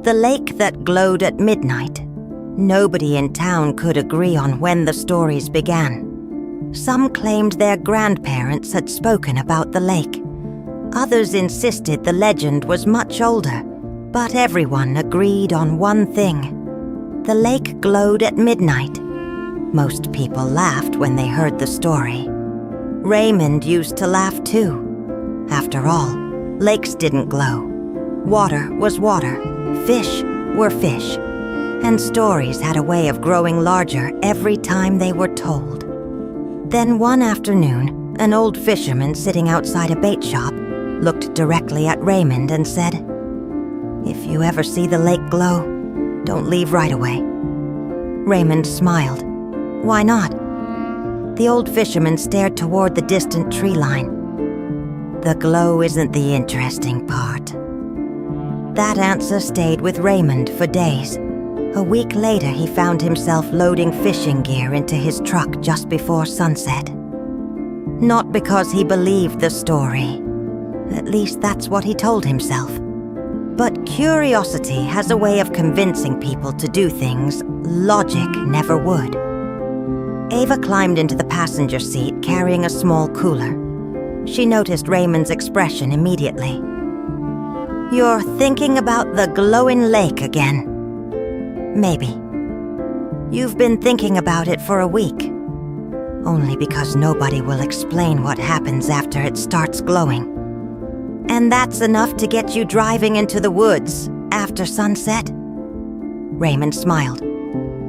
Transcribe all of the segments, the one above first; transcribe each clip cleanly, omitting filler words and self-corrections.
The lake that glowed at midnight. Nobody in town could agree on when the stories began. Some claimed their grandparents had spoken about the lake. Others insisted the legend was much older, but everyone agreed on one thing. The lake glowed at midnight. Most people laughed when they heard the story. Raymond used to laugh too. After all, lakes didn't glow. Water was water, fish were fish, and stories had a way of growing larger every time they were told. Then one afternoon, an old fisherman sitting outside a bait shop looked directly at Raymond and said, "If you ever see the lake glow, don't leave right away." Raymond smiled. "Why not?" The old fisherman stared toward the distant tree line. "The glow isn't the interesting part." That answer stayed with Raymond for days. A week later, he found himself loading fishing gear into his truck just before sunset. Not because he believed the story. At least that's what he told himself. But curiosity has a way of convincing people to do things logic never would. Ava climbed into the passenger seat carrying a small cooler. She noticed Raymond's expression immediately. "You're thinking about the glowing lake again." "Maybe. You've been thinking about it for a week. Only because nobody will explain what happens after it starts glowing. And that's enough to get you driving into the woods after sunset?" Raymond smiled.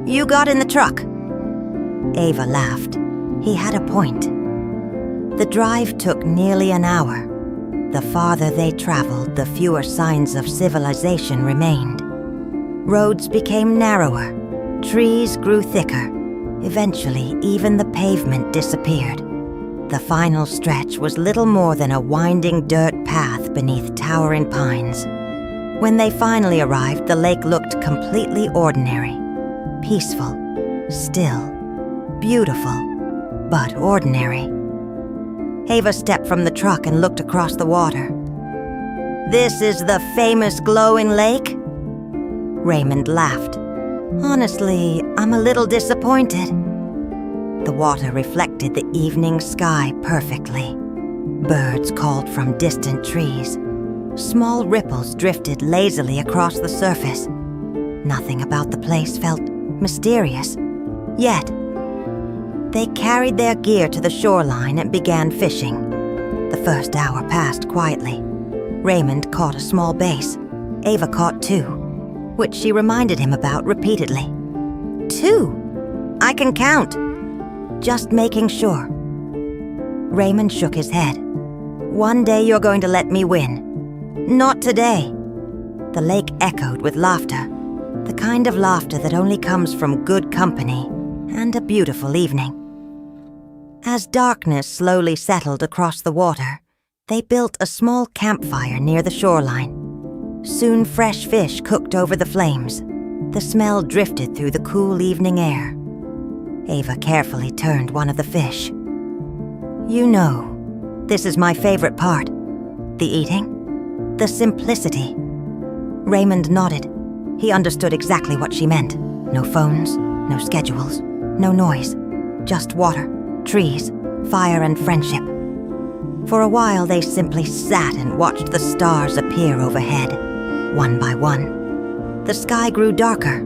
"You got in the truck." Ava laughed. He had a point. The drive took nearly an hour. The farther they traveled, the fewer signs of civilization remained. Roads became narrower. Trees grew thicker. Eventually, even the pavement disappeared. The final stretch was little more than a winding dirt path beneath towering pines. When they finally arrived, the lake looked completely ordinary. Peaceful, still, beautiful, but ordinary. Ava stepped from the truck and looked across the water. "This is the famous glowing lake?" Raymond laughed. "Honestly, I'm a little disappointed." The water reflected the evening sky perfectly. Birds called from distant trees. Small ripples drifted lazily across the surface. Nothing about the place felt mysterious. Yet, they carried their gear to the shoreline and began fishing. The first hour passed quietly. Raymond caught a small bass. Ava caught 2, which she reminded him about repeatedly. 2? I can count. Just making sure. Raymond shook his head. "One day you're going to let me win." "Not today." The lake echoed with laughter, the kind of laughter that only comes from good company and a beautiful evening. As darkness slowly settled across the water, they built a small campfire near the shoreline. Soon fresh fish cooked over the flames. The smell drifted through the cool evening air. Ava carefully turned one of the fish. "You know, this is my favorite part. The eating, the simplicity." Raymond nodded. He understood exactly what she meant. No phones, no schedules, no noise. Just water, trees, fire, and friendship. For a while, they simply sat and watched the stars appear overhead, one by one. The sky grew darker.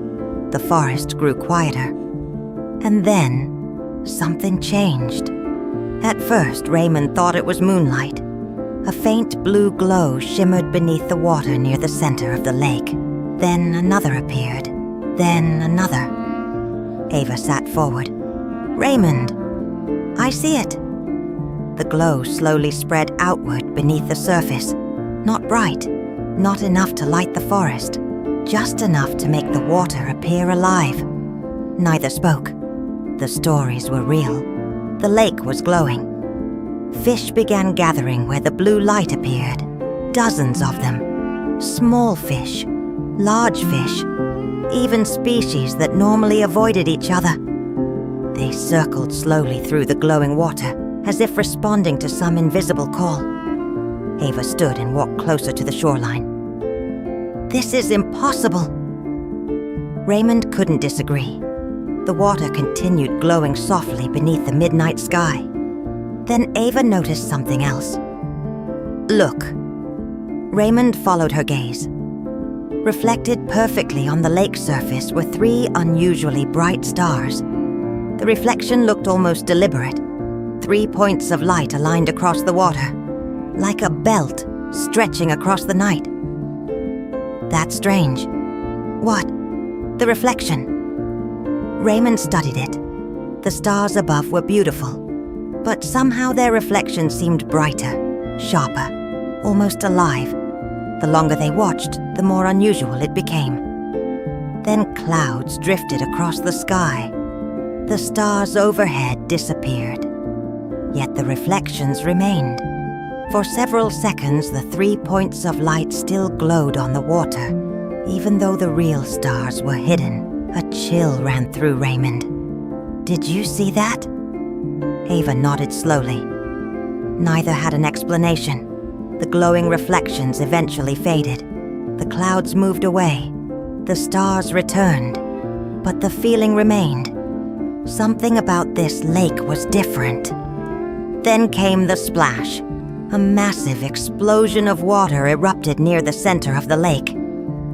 The forest grew quieter. And then, something changed. At first, Raymond thought it was moonlight. A faint blue glow shimmered beneath the water near the center of the lake. Then another appeared. Then another. Ava sat forward. "Raymond, I see it." The glow slowly spread outward beneath the surface. Not bright, not enough to light the forest, just enough to make the water appear alive. Neither spoke. The stories were real. The lake was glowing. Fish began gathering where the blue light appeared. Dozens of them. Small fish, large fish, even species that normally avoided each other. They circled slowly through the glowing water, as if responding to some invisible call. Ava stood and walked closer to the shoreline. This is impossible." Raymond couldn't disagree. The water continued glowing softly beneath the midnight sky. Then Ava noticed something else. "Look." Raymond followed her gaze. Reflected perfectly on the lake surface were 3 unusually bright stars. The reflection looked almost deliberate. 3 points of light aligned across the water, like a belt stretching across the night. "That's strange." "What?" "The reflection." Raymond studied it. The stars above were beautiful, but somehow their reflection seemed brighter, sharper, almost alive. The longer they watched, the more unusual it became. Then clouds drifted across the sky. The stars overhead disappeared. Yet the reflections remained. For several seconds, the 3 points of light still glowed on the water, even though the real stars were hidden. A chill ran through Raymond. "Did you see that?" Ava nodded slowly. Neither had an explanation. The glowing reflections eventually faded. The clouds moved away. The stars returned. But the feeling remained. Something about this lake was different. Then came the splash. A massive explosion of water erupted near the center of the lake.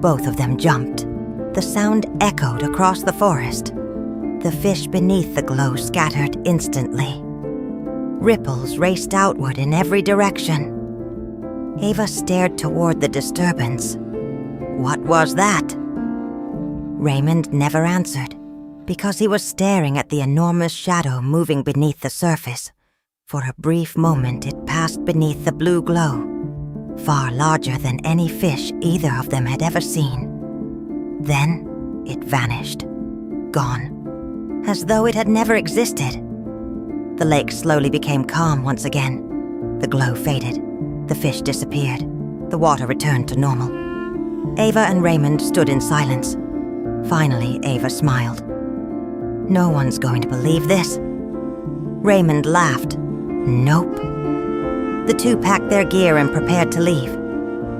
Both of them jumped. The sound echoed across the forest. The fish beneath the glow scattered instantly. Ripples raced outward in every direction. Ava stared toward the disturbance. "What was that?" Raymond never answered, because he was staring at the enormous shadow moving beneath the surface. For a brief moment it passed beneath the blue glow, far larger than any fish either of them had ever seen. Then it vanished, gone, as though it had never existed. The lake slowly became calm once again. The glow faded. The fish disappeared. The water returned to normal. Ava and Raymond stood in silence. Finally, Ava smiled. "No one's going to believe this." Raymond laughed. "Nope." The two packed their gear and prepared to leave.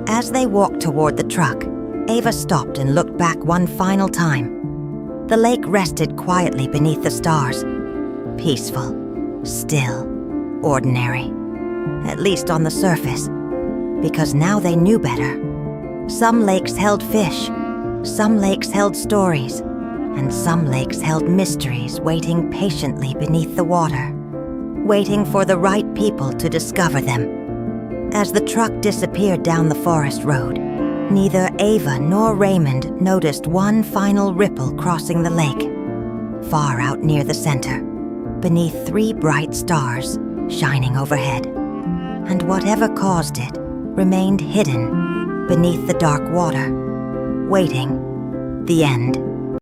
As they walked toward the truck, Ava stopped and looked back one final time. The lake rested quietly beneath the stars. Peaceful, still, ordinary. At least on the surface. Because now they knew better. Some lakes held fish. Some lakes held stories. And some lakes held mysteries waiting patiently beneath the water. Waiting for the right people to discover them. As the truck disappeared down the forest road, neither Ava nor Raymond noticed one final ripple crossing the lake, far out near the center, beneath 3 bright stars shining overhead. And whatever caused it remained hidden beneath the dark water, waiting the end.